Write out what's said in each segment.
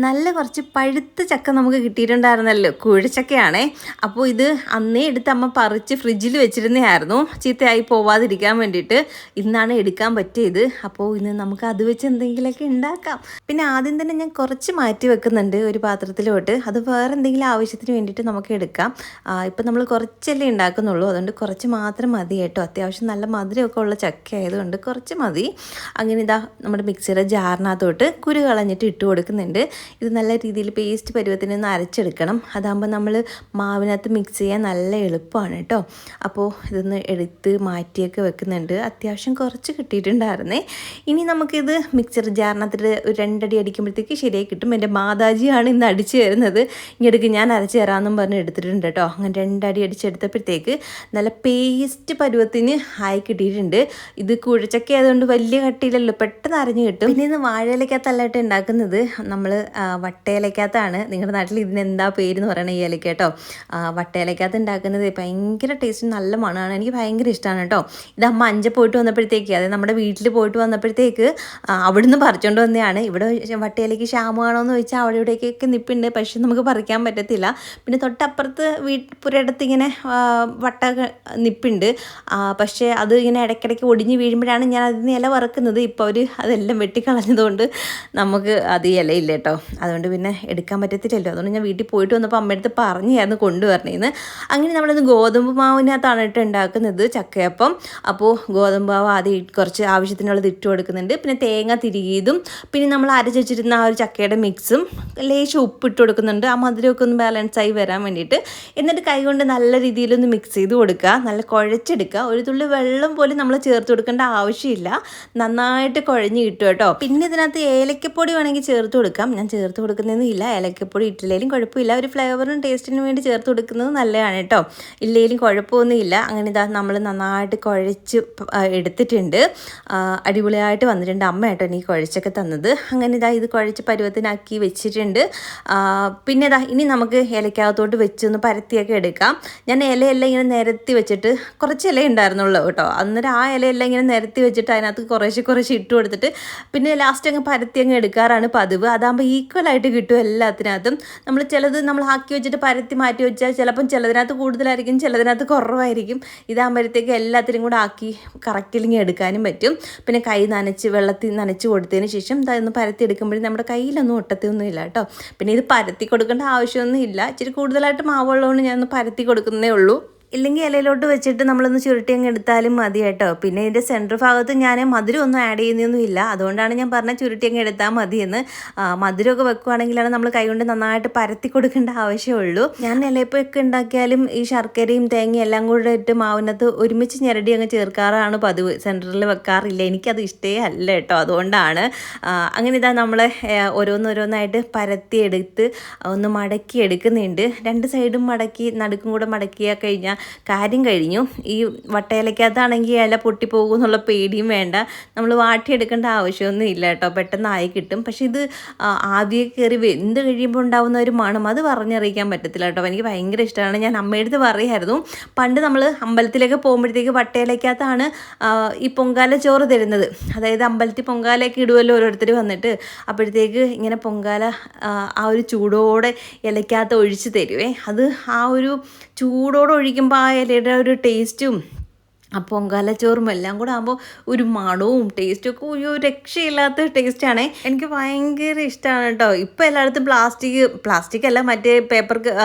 നല്ല കുറച്ച് പഴുത്ത ചക്ക നമുക്ക് കിട്ടിയിട്ടുണ്ടായിരുന്നല്ലോ, കൂഴച്ചക്കയാണേ. അപ്പോൾ ഇത് അന്നേ എടുത്ത് അമ്മ പറിച്ച് ഫ്രിഡ്ജിൽ വെച്ചിരുന്നതായിരുന്നു, ചീത്തയായി പോവാതിരിക്കാൻ വേണ്ടിയിട്ട്. ഇന്നാണ് എടുക്കാൻ പറ്റിയത്. അപ്പോൾ ഇന്ന് നമുക്ക് അത് വെച്ച് എന്തെങ്കിലുമൊക്കെ ഉണ്ടാക്കാം. പിന്നെ ആദ്യം തന്നെ ഞാൻ കുറച്ച് മാറ്റി വെക്കുന്നുണ്ട് ഒരു പാത്രത്തിലോട്ട്. അത് വേറെ എന്തെങ്കിലും ആവശ്യത്തിന് വേണ്ടിയിട്ട് നമുക്ക് എടുക്കാം. ഇപ്പം നമ്മൾ കുറച്ചല്ലേ ഉണ്ടാക്കുന്നുള്ളൂ, അതുകൊണ്ട് കുറച്ച് മാത്രം മതി കേട്ടോ. അത്യാവശ്യം നല്ല മധുരമൊക്കെ ഉള്ള ചക്ക ആയതുകൊണ്ട് കുറച്ച് മതി. അങ്ങനെ ഇതാ നമ്മുടെ മിക്സിയുടെ ജാറിനകത്തോട്ട് കുരു കളഞ്ഞിട്ട് ഇട്ട് കൊടുക്കുന്നുണ്ട്. ഇത് നല്ല രീതിയിൽ പേസ്റ്റ് പരുവത്തിന് ഒന്ന് അരച്ചെടുക്കണം. അതാകുമ്പോൾ നമ്മൾ മാവിനകത്ത് മിക്സ് ചെയ്യാൻ നല്ല എളുപ്പമാണ് കേട്ടോ. അപ്പോൾ ഇതൊന്ന് എടുത്ത് മാറ്റിയൊക്കെ വെക്കുന്നുണ്ട്. അത്യാവശ്യം കുറച്ച് കിട്ടിയിട്ടുണ്ടായിരുന്നേ. ഇനി നമുക്കിത് മിക്സർ ജാറിനകത്തിട്ട് ഒരു 2 അടി അടിക്കുമ്പോഴത്തേക്ക് ശരിയായി കിട്ടും. എൻ്റെ മാതാജിയാണ് ഇന്ന് അടിച്ച് തരുന്നത്. ഇങ്ങോട്ട് ഞാൻ അരച്ച് തരാമെന്നും പറഞ്ഞ് എടുത്തിട്ടുണ്ട് കേട്ടോ. അങ്ങനെ 2 അടി അടിച്ചെടുത്തപ്പോഴത്തേക്ക് നല്ല പേസ്റ്റ് പരുവത്തിന് ആയി കിട്ടിയിട്ടുണ്ട്. ഇത് കുഴച്ചക്ക ആയതുകൊണ്ട് വലിയ കട്ടിയിലല്ലോ, പെട്ടെന്ന് അരഞ്ഞ് കിട്ടും. പിന്നെ ഇന്ന് വാഴയിലക്കകത്തല്ലായിട്ട് ഉണ്ടാക്കുന്നത് നമ്മൾ വട്ടയിലക്കകത്താണ്. നിങ്ങളുടെ നാട്ടിൽ ഇതിനെന്താ പേരെന്ന് പറയണ ഈ ഇലക്ക കേട്ടോ. വട്ടയിലക്കകത്ത് ഉണ്ടാക്കുന്നത് ഭയങ്കര ടേസ്റ്റ്, നല്ല മണമാണ്. എനിക്ക് ഭയങ്കര ഇഷ്ടമാണ് കേട്ടോ. ഇത് അമ്മ അഞ്ച പോയിട്ട് വന്നപ്പോഴത്തേക്ക്, അതായത് നമ്മുടെ വീട്ടിൽ പോയിട്ട് വന്നപ്പോഴത്തേക്ക് അവിടുന്ന് പറിച്ചുകൊണ്ട് വന്നതാണ്. ഇവിടെ വട്ടയിലേക്ക് ക്ഷാമമാണോ എന്ന് ചോദിച്ചാൽ അവിടെ ഇവിടേക്കൊക്കെ നിൽപ്പുണ്ട്, പക്ഷെ നമുക്ക് പറിക്കാൻ പറ്റത്തില്ല. പിന്നെ തൊട്ടപ്പുറത്ത് പുരയിടത്ത് ഇങ്ങനെ വട്ട നിൽപ്പുണ്ട്. പക്ഷേ അത് ഇങ്ങനെ ഇടയ്ക്കിടയ്ക്ക് ഒടിഞ്ഞ് വീഴുമ്പോഴാണ് ഞാൻ അതിന് ഇല വറക്കുന്നത്. ഇപ്പോൾ അവർ അതെല്ലാം വെട്ടിക്കളഞ്ഞതുകൊണ്ട് നമുക്ക് അത് ഇലയില്ല കേട്ടോ. അതുകൊണ്ട് പിന്നെ എടുക്കാൻ പറ്റത്തില്ലല്ലോ. അതുകൊണ്ട് ഞാൻ വീട്ടിൽ പോയിട്ട് വന്നപ്പോൾ അമ്മയടുത്ത് പറഞ്ഞായിരുന്നു കൊണ്ടുവരണേന്ന്. അങ്ങനെ നമ്മളിത് ഗോതമ്പ് മാവിനകത്താണ് ഇട്ട് ഉണ്ടാക്കുന്നത് ചക്കയപ്പം. അപ്പോൾ ഗോതമ്പ് മാവ് ആദ്യം കുറച്ച് ആവശ്യത്തിനുള്ളത് ഇട്ട് കൊടുക്കുന്നുണ്ട്. പിന്നെ തേങ്ങ തിരികിയതും പിന്നെ നമ്മൾ അരച്ച് വെച്ചിരുന്ന ആ ഒരു ചക്കയുടെ മിക്സും ലേശം ഉപ്പ് ഇട്ട് കൊടുക്കുന്നുണ്ട്, ആ മധുരമൊക്കെ ഒന്ന് ബാലൻസായി വരാൻ വേണ്ടിയിട്ട്. എന്നിട്ട് കൈകൊണ്ട് നല്ല രീതിയിലൊന്ന് മിക്സ് ചെയ്ത് കൊടുക്കുക, നല്ല കുഴച്ചെടുക്കുക. ഒരു തുള്ളി വെള്ളം പോലും നമ്മൾ ചേർത്ത് കൊടുക്കേണ്ട ആവശ്യമില്ല, നന്നായിട്ട് കുഴഞ്ഞ് കിട്ടും കേട്ടോ. പിന്നെ ഇതിനകത്ത് ഏലക്കപ്പൊടി വേണമെങ്കിൽ ചേർത്ത് കൊടുക്കാം. ഞാൻ ചേർത്ത് കൊടുക്കുന്നതൊന്നും ഇല്ല, ഏലക്കപ്പൊടി ഇട്ടില്ലെങ്കിലും കുഴപ്പമില്ല. ഒരു ഫ്ലേവറിനും ടേസ്റ്റിനും വേണ്ടി ചേർത്ത് കൊടുക്കുന്നത് നല്ലതാണ് കേട്ടോ. ഇല്ലെങ്കിലും കുഴപ്പമൊന്നും ഇല്ല. അങ്ങനെ ഇതാ നമ്മൾ നന്നായിട്ട് കുഴച്ച് എടുത്തിട്ടുണ്ട്. അടിപൊളിയായിട്ട് വന്നിട്ടുണ്ട്. അമ്മ കേട്ടോ എനിക്ക് കുഴച്ചൊക്കെ തന്നത്. അങ്ങനെ ഇതാ ഇത് കുഴച്ച് പരുവത്തിനാക്കി വെച്ചിട്ടുണ്ട്. പിന്നെ ഇതാ ഇനി നമുക്ക് ഇലക്കകത്തോട്ട് വെച്ചൊന്ന് പരത്തിയൊക്കെ എടുക്കാം. ഞാൻ ഇലയെല്ലാം ഇങ്ങനെ നിരത്തി വെച്ചിട്ട്, കുറച്ച് ഇല ഉണ്ടായിരുന്നുള്ളൂ കേട്ടോ. അന്നേരം ആ ഇലയെല്ലാം ഇങ്ങനെ നിരത്തി വെച്ചിട്ട് അതിനകത്ത് കുറേശ്ശെ ഇട്ട് കൊടുത്തിട്ട് പിന്നെ ലാസ്റ്റ് അങ്ങ് പരത്തി അങ്ങ് എടുക്കാറാണ് പതിവ്. അതാകുമ്പോൾ ഈക്വലായിട്ട് കിട്ടും എല്ലാത്തിനകത്തും. ചിലത് നമ്മൾ ആക്കി വെച്ചിട്ട് പരത്തി മാറ്റി വെച്ചാൽ ചിലപ്പം ചിലതിനകത്ത് കൂടുതലായിരിക്കും, ചിലതിനകത്ത് കുറവായിരിക്കും. ഇതാകുമ്പോഴത്തേക്ക് എല്ലാത്തിനും കൂടെ ആക്കി കറക്റ്റിലിങ്ങി എടുക്കാനും പറ്റും. പിന്നെ കൈ വെള്ളത്തിൽ നനച്ച് കൊടുത്തതിന് ശേഷം ഇതൊന്ന് പരത്തി എടുക്കുമ്പോഴും നമ്മുടെ കയ്യിലൊന്നും ഒട്ടത്തൊന്നും ഇല്ല കേട്ടോ. പിന്നെ ഇത് പരത്തി കൊടുക്കേണ്ട ആവശ്യമൊന്നും ഇല്ല. ഇച്ചിരി കൂടുതലായിട്ട് മാവുള്ളതുകൊണ്ട് ഞാനൊന്ന് പരത്തി കൊടുക്കുന്നേ ഉള്ളൂ. ഇല്ലെങ്കിൽ ഇലയിലോട്ട് വെച്ചിട്ട് നമ്മളൊന്ന് ചുരുട്ടി അങ്ങ് എടുത്താലും മതി കേട്ടോ. പിന്നെ ഇതിൻ്റെ സെൻറ്റർ ഭാഗത്ത് ഞാൻ മധുരം ഒന്നും ആഡ് ചെയ്യുന്നൊന്നും ഇല്ല, അതുകൊണ്ടാണ് ഞാൻ പറഞ്ഞത് ചുരുട്ടി അങ്ങ് എടുത്താൽ മതിയെന്ന്. മധുരമൊക്കെ വെക്കുവാണെങ്കിലാണ് നമ്മൾ കൈകൊണ്ട് നന്നായിട്ട് പരത്തി കൊടുക്കേണ്ട ആവശ്യമുള്ളൂ. ഞാൻ ഇലയപ്പൊക്കെ ഉണ്ടാക്കിയാലും ഈ ശർക്കരയും തേങ്ങയും എല്ലാം കൂടെ ഇട്ട് മാവിനകത്ത് ഒരുമിച്ച് ഞെരടി അങ്ങ് ചേർക്കാറാണ് പതിവ്, സെൻറ്ററിൽ വെക്കാറില്ല. എനിക്കത് ഇഷ്ടേ അല്ല കേട്ടോ, അതുകൊണ്ടാണ്. അങ്ങനെ ഇതാ നമ്മൾ ഓരോന്നോരോന്നായിട്ട് പരത്തി എടുത്ത് ഒന്ന് മടക്കി എടുക്കുന്നുണ്ട്. 2 സൈഡും മടക്കി നടുക്കും കൂടെ മടക്കിയാൽ കഴിഞ്ഞാൽ കാര്യം കഴിഞ്ഞു. ഈ വട്ടയിലക്കകത്താണെങ്കിൽ ഇല പൊട്ടിപ്പോകും എന്നുള്ള പേടിയും വേണ്ട, നമ്മൾ വാട്ടിയെടുക്കേണ്ട ആവശ്യമൊന്നും ഇല്ല കേട്ടോ, പെട്ടെന്ന് ആയി കിട്ടും. പക്ഷെ ഇത് ആവിയൊക്കെ കയറി വെന്ത് കഴിയുമ്പോൾ ഉണ്ടാകുന്ന ഒരു മണം അത് പറഞ്ഞറിയിക്കാൻ പറ്റത്തില്ല കേട്ടോ. എനിക്ക് ഭയങ്കര ഇഷ്ടമാണ്. ഞാൻ അമ്മയടുത്ത് പറയായിരുന്നു, പണ്ട് നമ്മൾ അമ്പലത്തിലേക്ക് പോകുമ്പോഴത്തേക്ക് വട്ടയിലക്കകത്താണ് ഈ പൊങ്കാല ചോറ് തരുന്നത്. അതായത് അമ്പലത്തിൽ പൊങ്കാലയൊക്കെ ഇടുമല്ലോ ഓരോരുത്തർ വന്നിട്ട്, അപ്പോഴത്തേക്ക് ഇങ്ങനെ പൊങ്കാല ആ ഒരു ചൂടോടെ ഇലക്കകത്ത് ഒഴിച്ച് തരുവേ. അത് ആ ഒരു ചൂടോടെ ഒഴിക്കുമ്പോൾ ആ ഇലയുടെ ഒരു ടേസ്റ്റും ആ പൊങ്കാലച്ചോറും എല്ലാം കൂടെ ആകുമ്പോൾ ഒരു മണവും ടേസ്റ്റും ഒക്കെ ഒരു രക്ഷയില്ലാത്ത ടേസ്റ്റാണ്. എനിക്ക് ഭയങ്കര ഇഷ്ടമാണ് കേട്ടോ. ഇപ്പോൾ എല്ലായിടത്തും പ്ലാസ്റ്റിക് അല്ല, മറ്റേ പേപ്പർ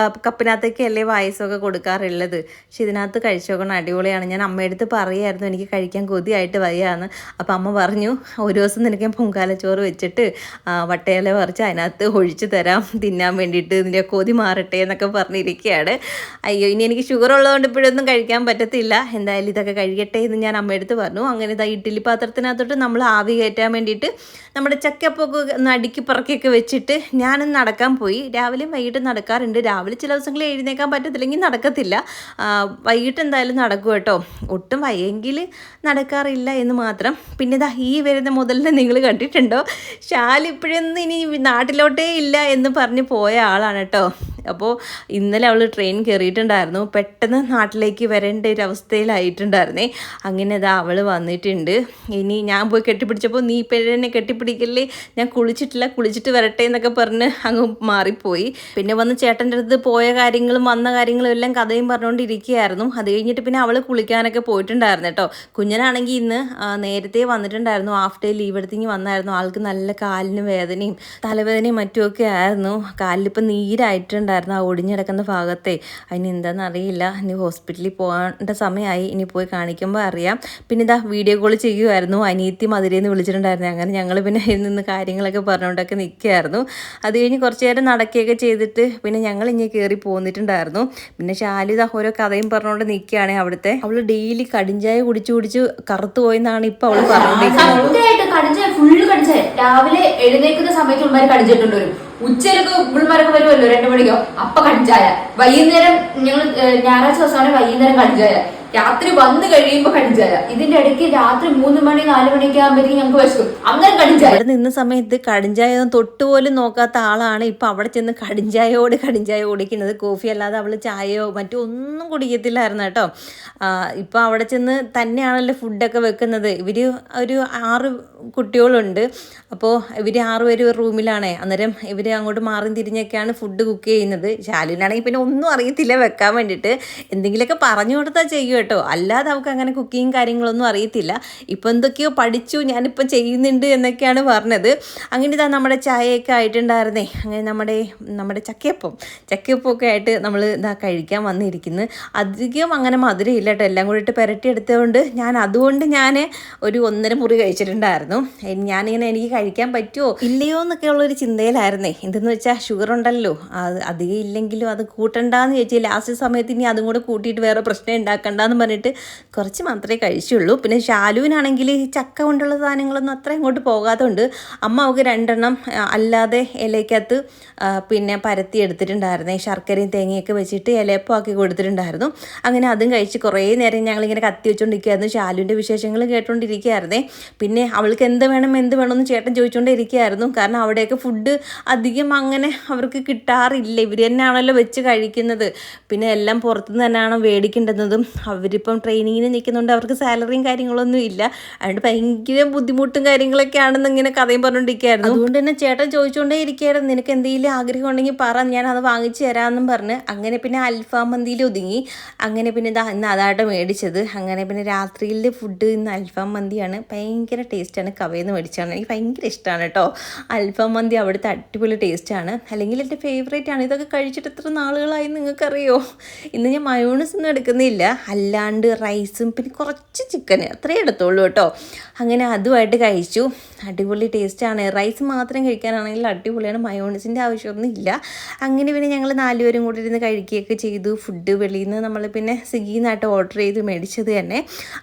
കപ്പിനകത്തൊക്കെ അല്ലേ പായസമൊക്കെ കൊടുക്കാറുള്ളത്. പക്ഷെ ഇതിനകത്ത് കഴിച്ചു നോക്കണം, അടിപൊളിയാണ്. ഞാൻ അമ്മയടുത്ത് പറയായിരുന്നു എനിക്ക് കഴിക്കാൻ കൊതിയായിട്ട് വയ്യാന്ന്. അപ്പോൾ അമ്മ പറഞ്ഞു ഒരു ദിവസം നിനക്ക് ഞാൻ പൊങ്കാലച്ചോറ് വെച്ചിട്ട് വട്ടയില പറിച്ച് അതിനകത്ത് ഒഴിച്ച് തരാം തിന്നാൻ വേണ്ടിയിട്ട്, ഇതിൻ്റെ കൊതി മാറട്ടെ എന്നൊക്കെ പറഞ്ഞിരിക്കുകയാണ്. അയ്യോ, ഇനി എനിക്ക് ഷുഗർ ഉള്ളതുകൊണ്ട് ഇപ്പോഴൊന്നും കഴിക്കാൻ പറ്റത്തില്ല. എന്തായാലും ഇതൊക്കെ കഴിയട്ടെ എന്ന് ഞാൻ അമ്മയടുത്ത് പറഞ്ഞു. അങ്ങനെ ഇതാ ഇഡ്ഡലി പാത്രത്തിനകത്തോട്ട് നമ്മൾ ആവി കയറ്റാൻ വേണ്ടിയിട്ട് നമ്മുടെ ചക്കപ്പൊക്കെ ഒന്ന് അടുക്കി പറക്കിയൊക്കെ വെച്ചിട്ട് ഞാനൊന്ന് നടക്കാൻ പോയി. രാവിലെയും വൈകിട്ട് നടക്കാറുണ്ട്. രാവിലെ ചില ദിവസങ്ങളിൽ എഴുന്നേക്കാൻ പറ്റത്തില്ലെങ്കിൽ നടക്കത്തില്ല, വൈകിട്ട് എന്തായാലും നടക്കും കേട്ടോ. ഒട്ടും വയ്യെങ്കിൽ നടക്കാറില്ല എന്ന് മാത്രം. പിന്നെ ഇതാ ഈ വരുന്ന മുതലിനെ നിങ്ങൾ കണ്ടിട്ടുണ്ടോ? ഷാൽ ഇപ്പോഴൊന്നും ഇനി നാട്ടിലോട്ടേ ഇല്ല എന്ന് പറഞ്ഞ് പോയ ആളാണ് കേട്ടോ. അപ്പോൾ ഇന്നലെ അവൾ ട്രെയിൻ കയറിയിട്ടുണ്ടായിരുന്നു, പെട്ടെന്ന് നാട്ടിലേക്ക് വരേണ്ട ഒരു അവസ്ഥയിലായിട്ടുണ്ടായിരുന്നേ. അങ്ങനെ ഇതാ അവൾ വന്നിട്ടുണ്ട്. ഇനി ഞാൻ പോയി കെട്ടിപ്പിടിച്ചപ്പോൾ നീ ഇപ്പോഴെന്നെ കെട്ടിപ്പിടിക്കല്ലേ, ഞാൻ കുളിച്ചിട്ട് വരട്ടെ എന്നൊക്കെ പറഞ്ഞ് അങ്ങ് മാറിപ്പോയി. പിന്നെ വന്ന് ചേട്ടൻ്റെ അടുത്ത് പോയ കാര്യങ്ങളും വന്ന കാര്യങ്ങളും എല്ലാം കഥയും പറഞ്ഞുകൊണ്ടിരിക്കുകയായിരുന്നു. അത് കഴിഞ്ഞിട്ട് പിന്നെ അവൾ കുളിക്കാനൊക്കെ പോയിട്ടുണ്ടായിരുന്നു കേട്ടോ. കുഞ്ഞനാണെങ്കിൽ ഇന്ന് നേരത്തെ വന്നിട്ടുണ്ടായിരുന്നു, ഹാഫ് ഡേ ലീവ് എടുത്തിങ്ങി വന്നായിരുന്നു. ആൾക്ക് നല്ല കാലിന് വേദനയും തലവേദനയും മറ്റുമൊക്കെ ആയിരുന്നു. കാലിലിപ്പോൾ നീരായിട്ടുണ്ടായിരുന്നു ആ ഒടിഞ്ഞിടക്കുന്ന ഭാഗത്തെ. അതിന് എന്താണെന്ന് അറിയില്ല, ഇനി ഹോസ്പിറ്റലിൽ പോകേണ്ട സമയമായി, ഇനി പോയി കാണിക്കുമ്പോൾ അറിയാം. പിന്നെ ഇതാ വീഡിയോ കോൾ ചെയ്യുമായിരുന്നു, അനിയത്തി മധുരേന്ന് വിളിച്ചിട്ടുണ്ടായിരുന്നു. അങ്ങനെ ഞങ്ങൾ പിന്നെ ഇതിൽ നിന്ന് കാര്യങ്ങളൊക്കെ പറഞ്ഞുകൊണ്ടൊക്കെ നിൽക്കുകയായിരുന്നു. അത് കഴിഞ്ഞ് കുറച്ച് നേരം നടക്കുകയൊക്കെ ചെയ്തിട്ട് പിന്നെ ഞങ്ങൾ ഇങ്ങനെ കയറി പോന്നിട്ടുണ്ടായിരുന്നു. പിന്നെ ശാലിത ഓരോ കഥയും പറഞ്ഞുകൊണ്ട് നിൽക്കുകയാണ്. അവിടുത്തെ അവള് ഡെയിലി കടിഞ്ചായ കുടിച്ച് കറുത്തു പോയെന്നാണ് ഇപ്പൊ അവള് പറഞ്ഞോണ്ടിരിക്കുന്നത്. ഫുള്ള് കടിച്ചായ രാവിലെ എഴുന്നേൽക്കുന്ന സമയത്ത് ഉൾമാര് കടിച്ചിട്ടുണ്ട് വരും, ഉച്ചയിലൊക്കെ ഉൾമാരൊക്കെ വരുമല്ലോ 2 മണിക്കോ, അപ്പൊ കടിച്ചായ. വൈകുന്നേരം ഞങ്ങൾ ഞായറാഴ്ച ദിവസമാണ് വൈകുന്നേരം കടിച്ചായ, രാത്രി വന്ന് കഴിയുമ്പോ കടിച്ചായ. ഇതിന്റെ ഇടയ്ക്ക് രാത്രി 3 മണി 4 മണിയൊക്കെ ആകുമ്പോഴേക്കും ഞങ്ങൾക്ക് വിശക്കും, അങ്ങനെ കടിച്ചായ. അവിടെ നിന്ന സമയത്ത് കടിഞ്ചായ തൊട്ടുപോലും നോക്കാത്ത ആളാണ് ഇപ്പൊ അവിടെ ചെന്ന് കടിഞ്ചായ ഓടിക്കുന്നത്. കോഫി അല്ലാതെ അവള് ചായയോ മറ്റോ ഒന്നും കുടിക്കത്തില്ലായിരുന്നു കേട്ടോ. ഇപ്പൊ അവിടെ ചെന്ന് തന്നെയാണല്ലോ ഫുഡൊക്കെ വെക്കുന്നത്. ഇവര് ഒരു 6 കുട്ടികളുണ്ട്. അപ്പോൾ ഇവർ 6 പേര് ഒരു റൂമിലാണേ. അന്നേരം ഇവർ അങ്ങോട്ട് മാറി തിരിഞ്ഞൊക്കെയാണ് ഫുഡ് കുക്ക് ചെയ്യുന്നത്. ശാലുവിനാണെങ്കിൽ പിന്നെ ഒന്നും അറിയത്തില്ല വെക്കാൻ വേണ്ടിയിട്ട്, എന്തെങ്കിലുമൊക്കെ പറഞ്ഞു കൊടുത്താൽ ചെയ്യും കേട്ടോ. അല്ലാതെ അവൾക്ക് അങ്ങനെ കുക്കിങ് കാര്യങ്ങളൊന്നും അറിയത്തില്ല. ഇപ്പം എന്തൊക്കെയോ പഠിച്ചു, ഞാനിപ്പം ചെയ്യുന്നുണ്ട് എന്നൊക്കെയാണ് പറഞ്ഞത്. അങ്ങനെ ഇതാ നമ്മുടെ ചായയൊക്കെ ആയിട്ടുണ്ടായിരുന്നേ. അങ്ങനെ നമ്മുടെ ചക്കയപ്പമൊക്കെ ആയിട്ട് നമ്മൾ ഇതാ കഴിക്കാൻ വന്നിരിക്കുന്നു. അധികം അങ്ങനെ മധുരം ഇല്ല കേട്ടോ, എല്ലാം കൂടിയിട്ട് പുരട്ടി എടുത്തതുകൊണ്ട് അതുകൊണ്ട് ഞാൻ ഒരു 1.5 മുറി കഴിച്ചിട്ടുണ്ടായിരുന്നു. ഞാനിങ്ങനെ എനിക്ക് കഴിക്കാൻ പറ്റുമോ ഇല്ലയോ എന്നൊക്കെ ഉള്ളൊരു ചിന്തയിലായിരുന്നേ. എന്തെന്ന് വെച്ചാൽ ഷുഗർ ഉണ്ടല്ലോ, അധികം ഇല്ലെങ്കിലും അത് കൂട്ടണ്ടെന്ന് ചോദിച്ചാൽ ലാസ്റ്റ് സമയത്ത് ഇനി അതും കൂടെ കൂട്ടിയിട്ട് വേറെ പ്രശ്നം ഉണ്ടാക്കണ്ടെന്ന് പറഞ്ഞിട്ട് കുറച്ച് മാത്രമേ കഴിച്ചുള്ളൂ. പിന്നെ ശാലുവിനാണെങ്കിൽ ഈ ചക്ക കൊണ്ടുള്ള സാധനങ്ങളൊന്നും അത്ര ഇങ്ങോട്ട് പോകാത്തതുകൊണ്ട് അമ്മ അവൾക്ക് 2 എണ്ണം അല്ലാതെ ഇലയ്ക്കകത്ത് പിന്നെ പരത്തി എടുത്തിട്ടുണ്ടായിരുന്നേ. ശർക്കരയും തേങ്ങയൊക്കെ വെച്ചിട്ട് ഇലയപ്പം ആക്കി കൊടുത്തിട്ടുണ്ടായിരുന്നു. അങ്ങനെ അതും കഴിച്ച് കുറേ നേരം ഞങ്ങളിങ്ങനെ കത്തി വെച്ചുകൊണ്ടിരിക്കുകയായിരുന്നു. ശാലുവിൻ്റെ വിശേഷങ്ങൾ കേട്ടുകൊണ്ടിരിക്കുകയായിരുന്നേ. പിന്നെ അവൾക്ക് എന്ത് വേണമെന്ന് ചേട്ടൻ ചോദിച്ചുകൊണ്ടേ ഇരിക്കുകയായിരുന്നു. കാരണം അവിടെയൊക്കെ ഫുഡ് അധികം അങ്ങനെ അവർക്ക് കിട്ടാറില്ല, ഇവർ തന്നെയാണല്ലോ വെച്ച് കഴിക്കുന്നത്. പിന്നെ എല്ലാം പുറത്തുനിന്ന് തന്നെയാണ് മേടിക്കേണ്ടതും. അവരിപ്പം ട്രെയിനിങ്ങിന് നിൽക്കുന്നുണ്ട്, അവർക്ക് സാലറിയും കാര്യങ്ങളൊന്നും ഇല്ല. അതുകൊണ്ട് ഭയങ്കര ബുദ്ധിമുട്ടും കാര്യങ്ങളൊക്കെ ആണെന്ന് ഇങ്ങനെ കഥയും പറഞ്ഞുകൊണ്ടിരിക്കുകയായിരുന്നു. അതുകൊണ്ട് തന്നെ ചേട്ടൻ ചോദിച്ചുകൊണ്ടേ ഇരിക്കുകയായിരുന്നു, നിനക്ക് എന്തെങ്കിലും ആഗ്രഹം ഉണ്ടെങ്കിൽ പറ, ഞാൻ അത് വാങ്ങിച്ചു തരാമെന്നും പറഞ്ഞ്. അങ്ങനെ പിന്നെ അൽഫാം മന്തിയിൽ ഒതുങ്ങി. അങ്ങനെ പിന്നെ ഇന്ന് അതായിട്ട് മേടിച്ചത്. അങ്ങനെ പിന്നെ രാത്രിയിൽ ഫുഡ് ഇന്ന് അൽഫാം മന്തിയാണ്. ഭയങ്കര ടേസ്റ്റാണ്, കവയിൽ നിന്ന് മേടിച്ചാണ്. എനിക്ക് ഭയങ്കര ഇഷ്ടമാണ് കേട്ടോ അൽഫാം മന്തി, അവിടുത്തെ അടിപൊളി ടേസ്റ്റാണ്. അല്ലെങ്കിൽ എൻ്റെ ഫേവറേറ്റ് ആണ്. ഇതൊക്കെ കഴിച്ചിട്ട് എത്ര നാളുകളായി നിങ്ങൾക്കറിയോ. ഇന്ന് ഞാൻ മയോണൈസ് ഒന്നും എടുക്കുന്നില്ല, അല്ലാണ്ട് റൈസും പിന്നെ കുറച്ച് ചിക്കൻ അത്രേ എടുത്തോളൂ കേട്ടോ. അങ്ങനെ അതുമായിട്ട് കഴിച്ചു. അടിപൊളി ടേസ്റ്റാണ്. റൈസ് മാത്രം കഴിക്കാനാണെങ്കിൽ അടിപൊളിയാണ്, മയോണൈസിൻ്റെ ആവശ്യമൊന്നും ഇല്ല. അങ്ങനെ പിന്നെ ഞങ്ങൾ 4 പേരും കൂടി ഇരുന്ന് കഴിക്കുകയൊക്കെ ചെയ്തു. ഫുഡ് വെളിയിൽ നിന്ന് നമ്മൾ പിന്നെ സ്വിഗ്ഗിയിൽ നിന്നായിട്ട് ഓർഡർ ചെയ്ത് മേടിച്ചത് തന്നെ.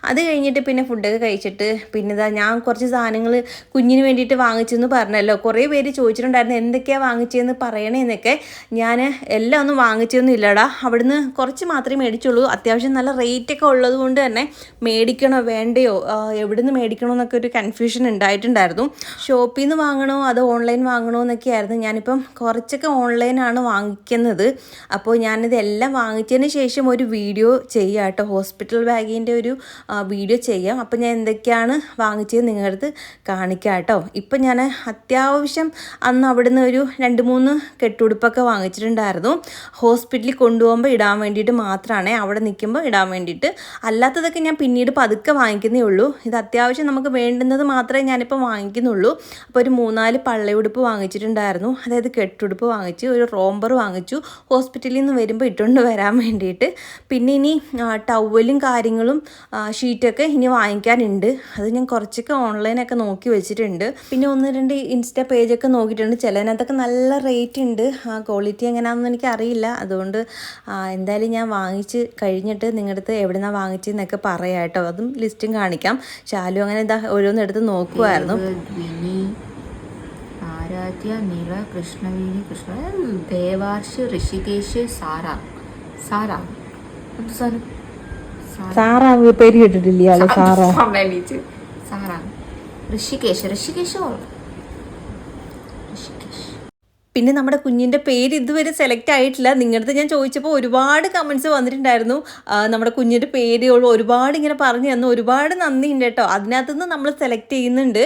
അത് കഴിഞ്ഞിട്ട് പിന്നെ ഫുഡൊക്കെ കഴിച്ചിട്ട് പിന്നെ ഞാൻ കുറച്ച് സാധനങ്ങൾ കുഞ്ഞിന് വേണ്ടിയിട്ട് വാങ്ങിച്ചെന്ന് പറഞ്ഞല്ലോ. കുറേ പേര് ചോദിച്ചിട്ടുണ്ടായിരുന്നു എന്തൊക്കെയാണ് വാങ്ങിച്ചതെന്ന് പറയണേന്നൊക്കെ. ഞാൻ എല്ലാം ഒന്നും വാങ്ങിച്ചൊന്നും ഇല്ലടാ, അവിടുന്ന് കുറച്ച് മാത്രമേ മേടിച്ചുള്ളൂ. അത്യാവശ്യം നല്ല റേറ്റൊക്കെ ഉള്ളത് കൊണ്ട് തന്നെ മേടിക്കണോ വേണ്ടയോ, എവിടുന്ന് മേടിക്കണോ എന്നൊക്കെ ഒരു കൺഫ്യൂഷൻ ഉണ്ടായിട്ടുണ്ടായിരുന്നു. ഷോപ്പിൽ നിന്ന് വാങ്ങണോ അതോ ഓൺലൈൻ വാങ്ങണോ എന്നൊക്കെ ആയിരുന്നു. ഞാനിപ്പം കുറച്ചൊക്കെ ഓൺലൈനാണ് വാങ്ങിക്കുന്നത്. അപ്പോൾ ഞാനിതെല്ലാം വാങ്ങിച്ചതിന് ശേഷം ഒരു വീഡിയോ ചെയ്യാം കേട്ടോ, ഹോസ്പിറ്റൽ ബാഗിൻ്റെ ഒരു വീഡിയോ ചെയ്യാം. അപ്പോൾ ഞാൻ എന്തൊക്കെയാണ് വാങ്ങിച്ചത് നിങ്ങളുടെ അടുത്ത് കാണിക്കാം കേട്ടോ. ഇപ്പം ഞാൻ അത്യാവശ്യം അന്ന് അവിടുന്ന് ഒരു 2-3 കെട്ടുടുപ്പൊക്കെ വാങ്ങിച്ചിട്ടുണ്ടായിരുന്നു. ഹോസ്പിറ്റലിൽ കൊണ്ടുപോകുമ്പോൾ ഇടാൻ വേണ്ടിയിട്ട് മാത്രമാണ്, അവിടെ നിൽക്കുമ്പോൾ ഇടാൻ വേണ്ടിയിട്ട്. അല്ലാത്തതൊക്കെ ഞാൻ പിന്നീട് പതുക്കെ വാങ്ങിക്കുന്നേ ഉള്ളൂ. ഇത് അത്യാവശ്യം നമുക്ക് വേണ്ടുന്നത് മാത്രമേ ഞാനിപ്പോൾ വാങ്ങിക്കുന്നുള്ളൂ. അപ്പോൾ ഒരു 3-4 പള്ളയുടുപ്പ് വാങ്ങിച്ചിട്ടുണ്ടായിരുന്നു, അതായത് കെട്ടുടുപ്പ് വാങ്ങിച്ചു, ഒരു റോംബർ വാങ്ങിച്ചു ഹോസ്പിറ്റലിൽ നിന്ന് വരുമ്പോൾ ഇട്ടുകൊണ്ട് വരാൻ വേണ്ടിയിട്ട്. പിന്നെ ഇനി ടവലും കാര്യങ്ങളും ഷീറ്റൊക്കെ ഇനി വാങ്ങിക്കാനുണ്ട്. അത് ഞാൻ കുറച്ചൊക്കെ ഓൺലൈനൊക്കെ നോക്കി വെച്ചിട്ടുണ്ട്. പിന്നെ 1-2 ഇൻസ്റ്റ പേജൊക്കെ നോക്കിയിട്ടുണ്ട്. ചിലതിനകത്തൊക്കെ നല്ല റേറ്റ് ഉണ്ട്, ക്വാളിറ്റി എങ്ങനെയാണെന്ന് എനിക്കറിയില്ല. അതുകൊണ്ട് എന്തായാലും ഞാൻ വാങ്ങിച്ച് കഴിഞ്ഞിട്ട് നിങ്ങളുടെ അടുത്ത് എവിടെ നിന്നാണ് വാങ്ങിച്ചതെന്നൊക്കെ പറയാം കേട്ടോ. അതും ലിസ്റ്റും കാണിക്കാം. ശാലു അങ്ങനെ ഓരോന്നെടുത്ത് നോക്കുമായിരുന്നു. ആരാധ്യ, നിറ, കൃഷ്ണവേണി, ദേവാർഷ്, ഋഷികേശ്, സാറാ പേര് കേട്ടിട്ടില്ല. ഋഷികേശ് പിന്നെ നമ്മുടെ കുഞ്ഞിൻ്റെ പേര് ഇതുവരെ സെലക്ട് ആയിട്ടില്ല. നിങ്ങളുടെ ഞാൻ ചോദിച്ചപ്പോൾ ഒരുപാട് കമൻസ് വന്നിട്ടുണ്ടായിരുന്നു. നമ്മുടെ കുഞ്ഞിൻ്റെ പേര് ഒരുപാട് ഇങ്ങനെ പറഞ്ഞു തന്നു. ഒരുപാട് നന്ദിയുണ്ട് കേട്ടോ. അതിനകത്ത് നിന്ന് നമ്മൾ സെലക്ട് ചെയ്യുന്നുണ്ട്.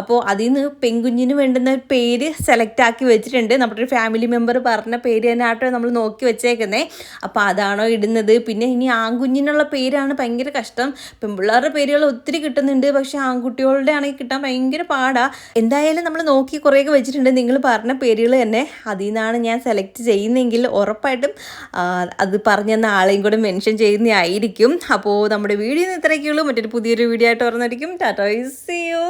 അപ്പോൾ അതിൽ നിന്ന് പെൺകുഞ്ഞിന് വേണ്ടുന്ന ഒരു പേര് സെലക്ട് ആക്കി വെച്ചിട്ടുണ്ട്. നമ്മുടെ ഒരു ഫാമിലി മെമ്പർ പറഞ്ഞ പേര് തന്നെ ആട്ടോ നമ്മൾ നോക്കി വെച്ചേക്കുന്നേ. അപ്പോൾ അതാണോ ഇടുന്നത്. പിന്നെ ഇനി ആൺകുഞ്ഞിനുള്ള പേരാണ് ഭയങ്കര കഷ്ടം. പെൺപിള്ളേരുടെ പേരുകൾ ഒത്തിരി കിട്ടുന്നുണ്ട്, പക്ഷേ ആൺകുട്ടികളുടെ ആണെങ്കിൽ കിട്ടാൻ ഭയങ്കര പാടാ. എന്തായാലും നമ്മൾ നോക്കി കുറേയൊക്കെ വെച്ചിട്ടുണ്ട്. നിങ്ങൾ പറഞ്ഞ പേരുകൾ തന്നെ അതിൽ നിന്നാണ് ഞാൻ സെലക്ട് ചെയ്യുന്നതെങ്കിൽ ഉറപ്പായിട്ടും അത് പറഞ്ഞെന്ന ആളെയും കൂടെ മെൻഷൻ ചെയ്യുന്നതായിരിക്കും. അപ്പോൾ നമ്മുടെ വീഡിയോ ഇത്രയൊക്കെയുള്ളൂ. മറ്റൊരു പുതിയൊരു വീഡിയോ ആയിട്ട് ഓർമ്മയിരിക്കും. Tata, see you.